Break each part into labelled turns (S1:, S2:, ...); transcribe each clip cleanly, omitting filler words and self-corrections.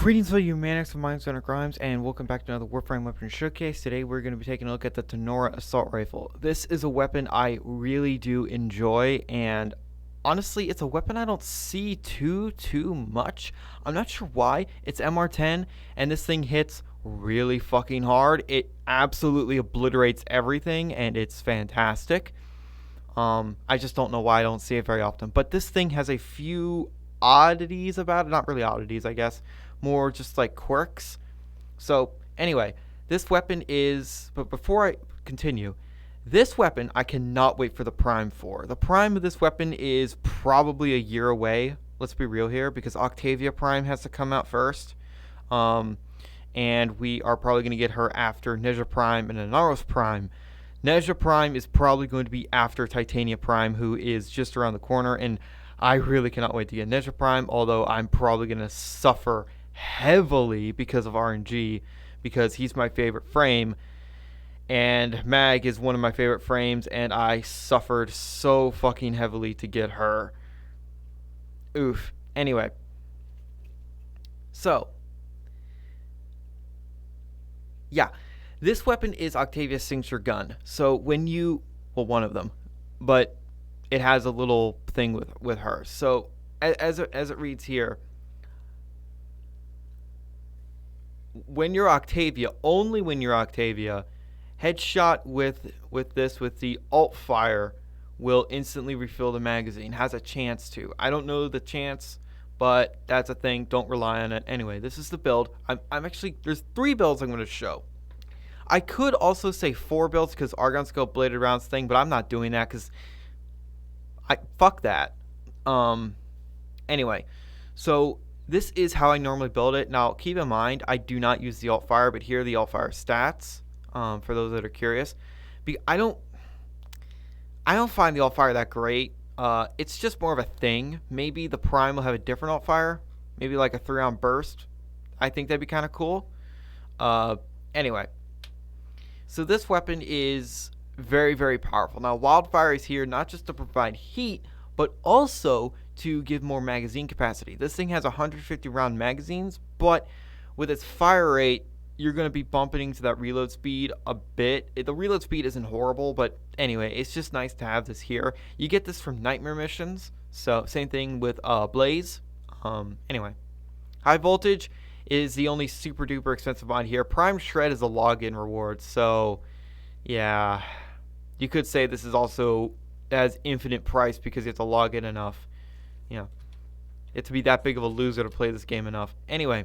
S1: Greetings, all you maniacs of Minds and Crimes, and welcome back to another Warframe Weapon Showcase. Today we're going to be taking a look at the Tenora Assault Rifle. This is a weapon I really do enjoy, and honestly, it's a weapon I don't see too much. I'm not sure why. It's MR10, and this thing hits really fucking hard. It absolutely obliterates everything, and it's fantastic. I just don't know why I don't see it very often. But this thing has a few oddities about it. Not really oddities, I guess. More just like quirks. So anyway, this weapon is, but before I continue, this weapon I cannot wait for the prime for. The prime of this weapon is probably a year away. Let's be real here, because Octavia Prime has to come out first. And we are probably going to get her after Nezha Prime and Anaros Prime. Nezha Prime is probably going to be after Titania Prime, who is just around the corner, and I really cannot wait to get Nezha Prime, although I'm probably going to suffer heavily because of RNG, because he's my favorite frame, and Mag is one of my favorite frames, and I suffered so fucking heavily to get her. Oof. Anyway. So. Yeah. This weapon is Octavia's signature gun. So when you, well, one of them, but it has a little thing with her. So as it reads here, when you're Octavia, only when you're Octavia, headshot with the alt fire will instantly refill the magazine. Has a chance to. I don't know the chance, but that's a thing. Don't rely on it. Anyway, this is the build. I'm actually, there's 3 builds I'm going to show. I could also say 4 builds because Argon Scope Bladed Rounds thing, but I'm not doing that because fuck that. Anyway, so this is how I normally build it. Now, keep in mind, I do not use the alt fire, but here are the alt fire stats for those that are curious. I don't find the alt fire that great. It's just more of a thing. Maybe the prime will have a different alt fire, maybe like a 3-round burst. I think that'd be kind of cool. Anyway. So this weapon is very, very powerful. Now, Wildfire is here not just to provide heat, but also to give more magazine capacity. This thing has 150 round magazines, but with its fire rate, you're going to be bumping into that reload speed a bit. The reload speed isn't horrible, but anyway, it's just nice to have this here. You get this from Nightmare missions, so same thing with Blaze. Anyway, high voltage is the only super duper expensive mod here. Prime Shred is a login reward, so yeah, you could say this is also has infinite price because you have to log in enough. You know, you have to be that big of a loser to play this game enough. Anyway,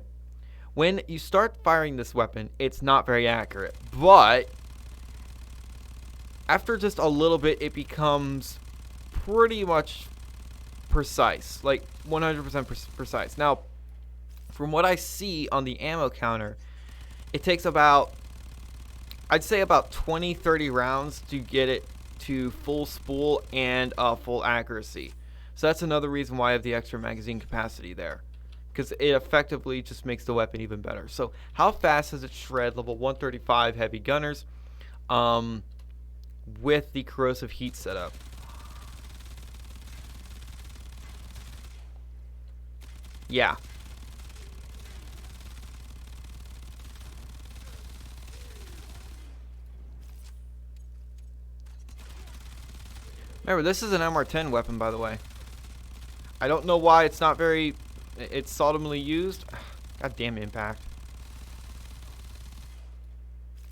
S1: when you start firing this weapon, it's not very accurate, but after just a little bit, it becomes pretty much precise, like 100% precise. Now, from what I see on the ammo counter, it takes about, I'd say about 20-30 rounds to get it to full spool and full accuracy. So that's another reason why I have the extra magazine capacity there, because it effectively just makes the weapon even better. So how fast does it shred level 135 heavy gunners with the corrosive heat setup? Yeah. Remember, this is an MR10 weapon, by the way. I don't know why it's not very... It's seldomly used. God damn impact.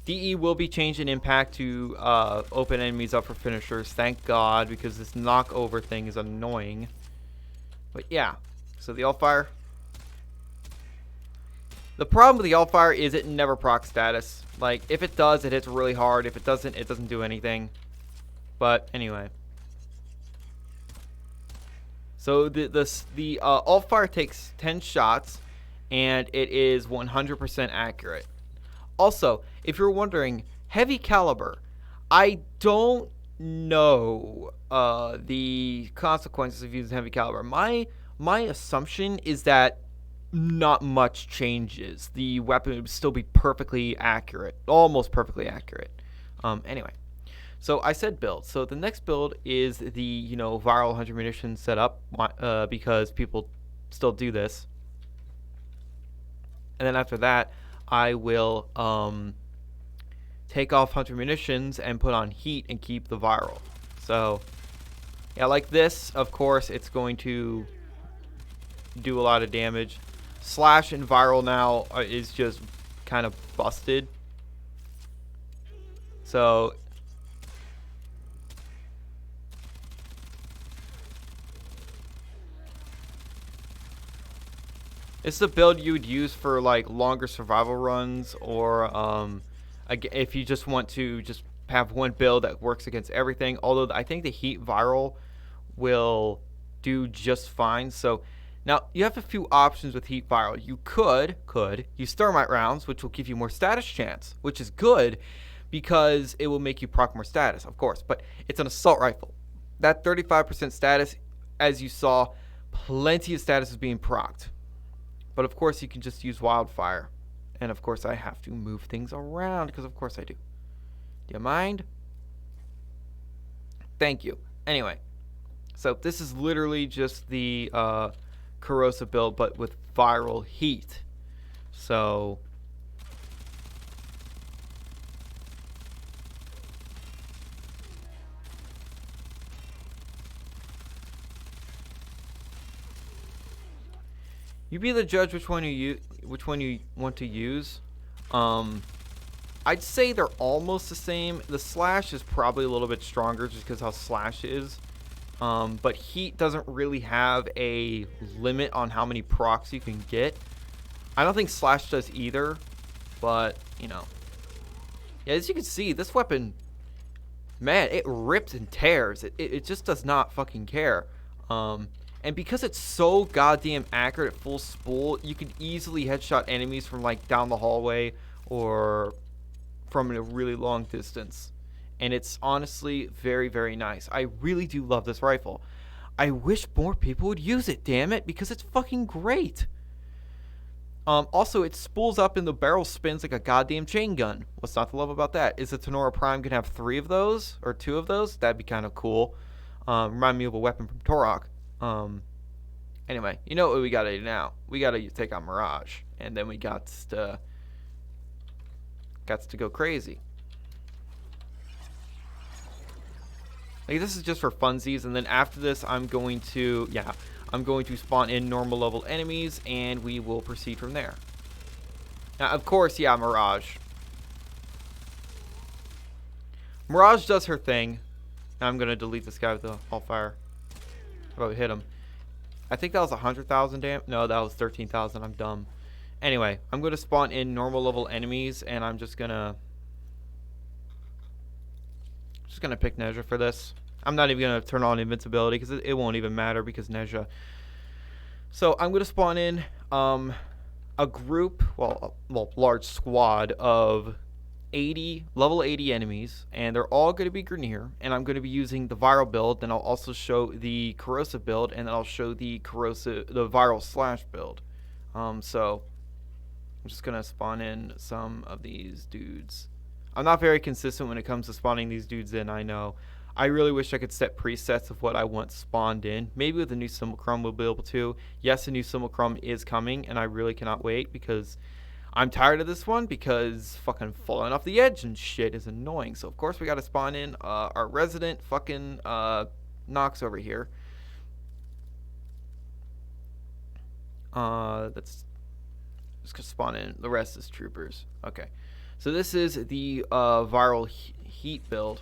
S1: DE will be changed in impact to open enemies up for finishers. Thank God, because this knockover thing is annoying. But yeah, so the alt-fire. The problem with the alt-fire is it never procs status. Like, if it does, it hits really hard. If it doesn't do anything. But anyway. So the alt-fire takes 10 shots, and it is 100% accurate. Also, if you're wondering, heavy caliber, I don't know the consequences of using heavy caliber. My assumption is that not much changes. The weapon would still be perfectly accurate, almost perfectly accurate. Anyway. So I said build. So the next build is the, viral 100 munitions setup, because people still do this. And then after that, I will take off hunter munitions and put on heat and keep the viral. So yeah, like this, of course, it's going to do a lot of damage. Slash and viral now is just kind of busted. So it's the build you would use for like longer survival runs, or if you just want to just have one build that works against everything. Although I think the heat viral will do just fine. So now you have a few options with heat viral. You could use thermite rounds, which will give you more status chance, which is good because it will make you proc more status, of course. But it's an assault rifle. That 35% status, as you saw, plenty of status is being procced. But of course you can just use wildfire. And of course I have to move things around because of course I do. Do you mind? Thank you. Anyway, so this is literally just the corrosive build, but with viral heat. So you be the judge which one you want to use. I'd say they're almost the same. The slash is probably a little bit stronger just because how slash is. But heat doesn't really have a limit on how many procs you can get. I don't think slash does either, but you know. Yeah, as you can see, this weapon, man, it rips and tears. It just does not fucking care. And because it's so goddamn accurate at full spool, you can easily headshot enemies from like down the hallway or from a really long distance. And it's honestly very, very nice. I really do love this rifle. I wish more people would use it, damn it, because it's fucking great. Also, it spools up and the barrel spins like a goddamn chain gun. What's not to love about that? Is the Tonora Prime gonna have 3 of those or 2 of those? That'd be kind of cool. Remind me of a weapon from Turok. Anyway, you know what we gotta do now? We gotta take on Mirage, and then we got to go crazy. Like, this is just for funsies, and then after this, I'm going to spawn in normal level enemies, and we will proceed from there. Now, of course, yeah, Mirage. Mirage does her thing. Now I'm gonna delete this guy with the all fire. How about we hit him? I think that was 100,000 damage. No, that was 13,000. I'm dumb. Anyway, I'm going to spawn in normal level enemies, and I'm just gonna pick Nezha for this. I'm not even gonna turn on invincibility because it won't even matter because Nezha. So I'm gonna spawn in a group, well, large squad of level 80 enemies, and they're all going to be Grenier, and I'm going to be using the viral build. Then I'll also show the corrosive build, and then I'll show the viral slash build. So I'm just going to spawn in some of these dudes. I'm not very consistent when it comes to spawning these dudes in, I know. I really wish I could set presets of what I want spawned in. Maybe with the new Simulacrum we'll be able to. Yes, the new Simulacrum is coming, and I really cannot wait because I'm tired of this one because fucking falling off the edge and shit is annoying. So, of course, we got to spawn in our resident fucking Nox over here. Let's just spawn in. The rest is troopers. Okay. So, this is the viral heat build.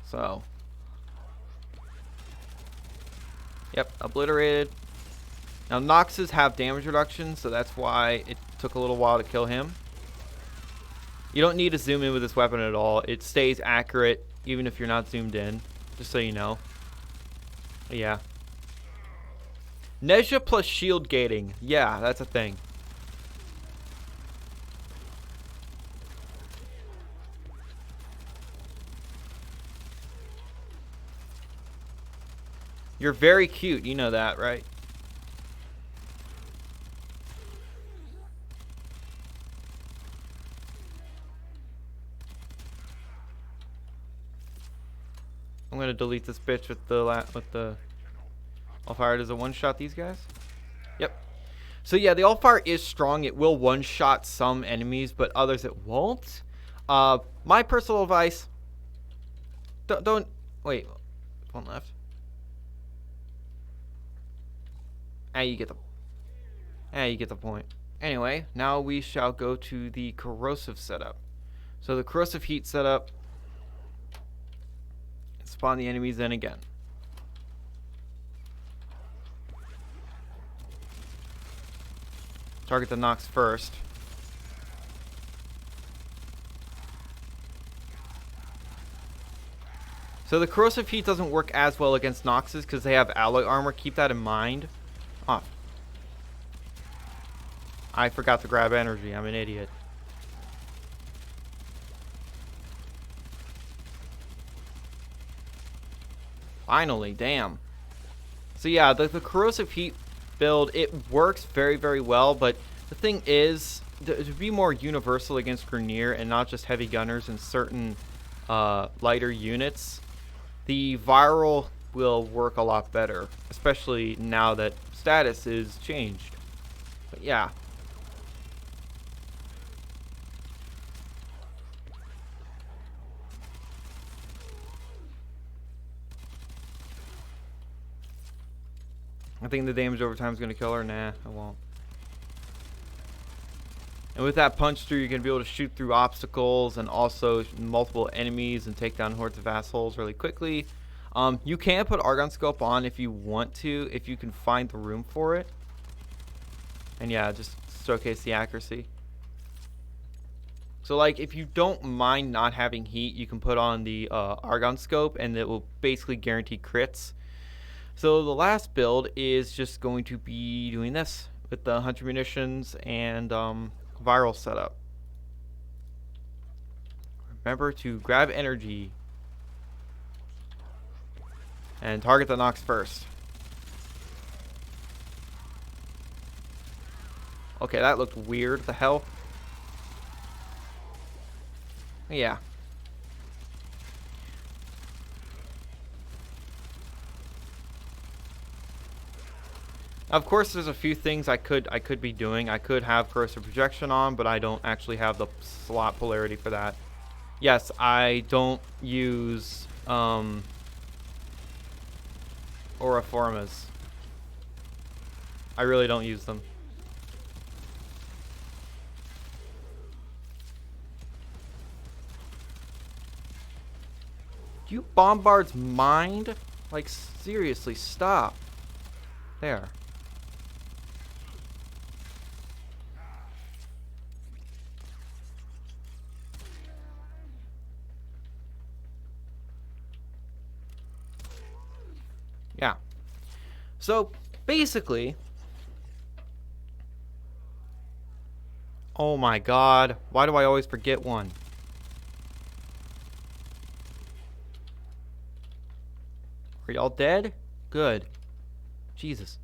S1: So, yep, obliterated. Now, Noxes have damage reduction, so that's why it took a little while to kill him. You don't need to zoom in with this weapon at all. It stays accurate even if you're not zoomed in, just so you know. Yeah. Nezha plus shield gating. Yeah, that's a thing. You're very cute. You know that, right? I'm gonna delete this bitch with the I'll fire. Does it one shot these guys? Yep. So yeah, the All-Fire is strong. It will one-shot some enemies, but others it won't. My personal advice, don't wait, one left. You get the point. Anyway, now we shall go to the corrosive setup. So the corrosive heat setup, spawn the enemies in again. Target the Nox first. So the corrosive heat doesn't work as well against Noxes because they have alloy armor. Keep that in mind. Oh. I forgot to grab energy. I'm an idiot. Finally, damn. So yeah, the corrosive heat build, it works very, very well, but the thing is, to be more universal against Grineer and not just heavy gunners and certain lighter units, the viral will work a lot better, especially now that status is changed. But yeah. I think the damage over time is going to kill her. Nah, I won't. And with that punch through, you're going to be able to shoot through obstacles and also multiple enemies and take down hordes of assholes really quickly. You can put Argon Scope on if you want to, if you can find the room for it. And yeah, just showcase the accuracy. So like, if you don't mind not having heat, you can put on the Argon Scope and it will basically guarantee crits. So the last build is just going to be doing this with the Hunter Munitions and viral setup. Remember to grab energy and target the Nox first. Okay, that looked weird. What the hell? Yeah. Of course, there's a few things I could be doing. I could have corrosive projection on, but I don't actually have the slot polarity for that. Yes, I don't use Auriformes. I really don't use them. Do you bombards mind? Like, seriously, stop. There. Yeah. So, basically... Oh my god. Why do I always forget one? Are y'all dead? Good. Jesus.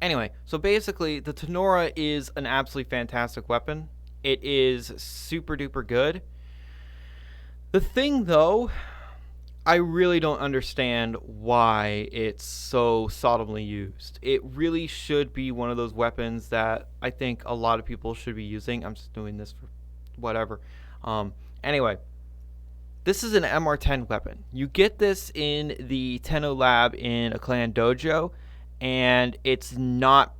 S1: Anyway, so basically, the Tenora is an absolutely fantastic weapon. It is super duper good. The thing, though... I really don't understand why it's so seldomly used. It really should be one of those weapons that I think a lot of people should be using. I'm just doing this for whatever. Anyway, this is an MR10 weapon. You get this in the Tenno lab in a clan dojo, and it's not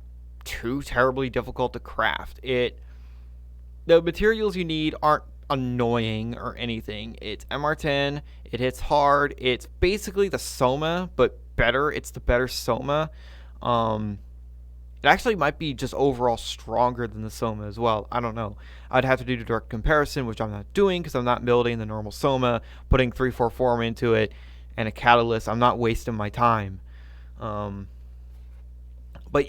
S1: too terribly difficult to craft. The materials you need aren't annoying or anything. It's MR10, it hits hard, it's basically the Soma, but better. It's the better Soma. It actually might be just overall stronger than the Soma as well. I don't know. I'd have to do a direct comparison, which I'm not doing because I'm not building the normal Soma, putting 3-4 form into it, and a catalyst. I'm not wasting my time. But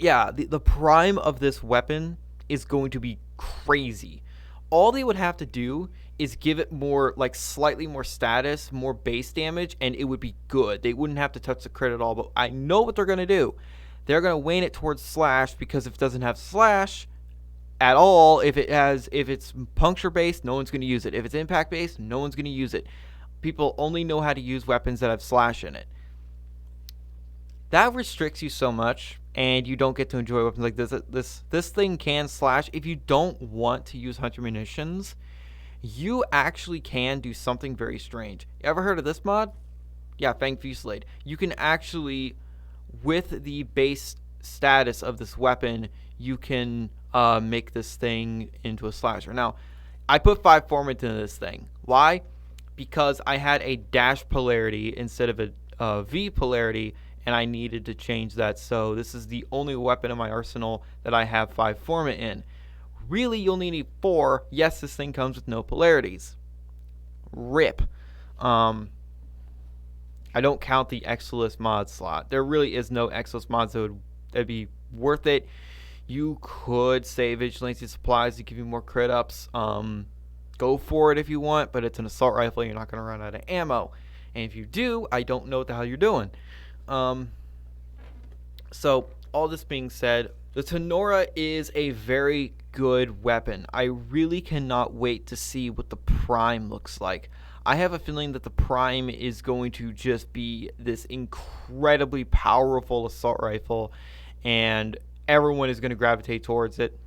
S1: yeah, the prime of this weapon is going to be crazy. All they would have to do is give it more, like slightly more status, more base damage, and it would be good. They wouldn't have to touch the crit at all, but I know what they're going to do. They're going to wane it towards slash, because if it doesn't have slash at all, if it's puncture based, no one's going to use it. If it's impact based, no one's going to use it. People only know how to use weapons that have slash in it. That restricts you so much and you don't get to enjoy weapons like this. This thing can slash. If you don't want to use hunter munitions, you actually can do something very strange. You ever heard of this mod? Yeah, Fang Fusillade. You can actually, with the base status of this weapon, you can make this thing into a slasher. Now, I put 5 formant into this thing. Why? Because I had a dash polarity instead of a V polarity, and I needed to change that. So this is the only weapon in my arsenal that I have 5 formant in. Really, you'll need 4. Yes, this thing comes with no polarities. RIP. I don't count the Exilus mod slot. There really is no Exilus mods that'd be worth it. You could say Vigilancy Supplies to give you more crit ups. Go for it if you want, but it's an assault rifle. You're not going to run out of ammo. And if you do, I don't know what the hell you're doing. So, all this being said, the Tonora is a very good weapon. I really cannot wait to see what the Prime looks like. I have a feeling that the Prime is going to just be this incredibly powerful assault rifle, and everyone is going to gravitate towards it.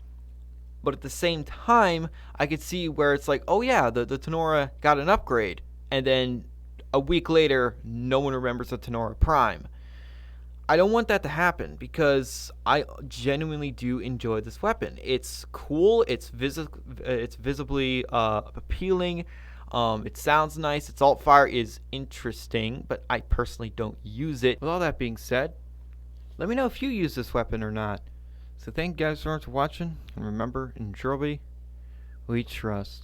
S1: But at the same time, I could see where it's like, oh yeah, the Tenora got an upgrade, and then a week later, no one remembers the Tenora Prime. I don't want that to happen because I genuinely do enjoy this weapon. It's cool. It's visibly appealing. It sounds nice. Its alt fire is interesting, but I personally don't use it. With all that being said, let me know if you use this weapon or not. So thank you guys so much for watching, and remember, in Trilby, we trust.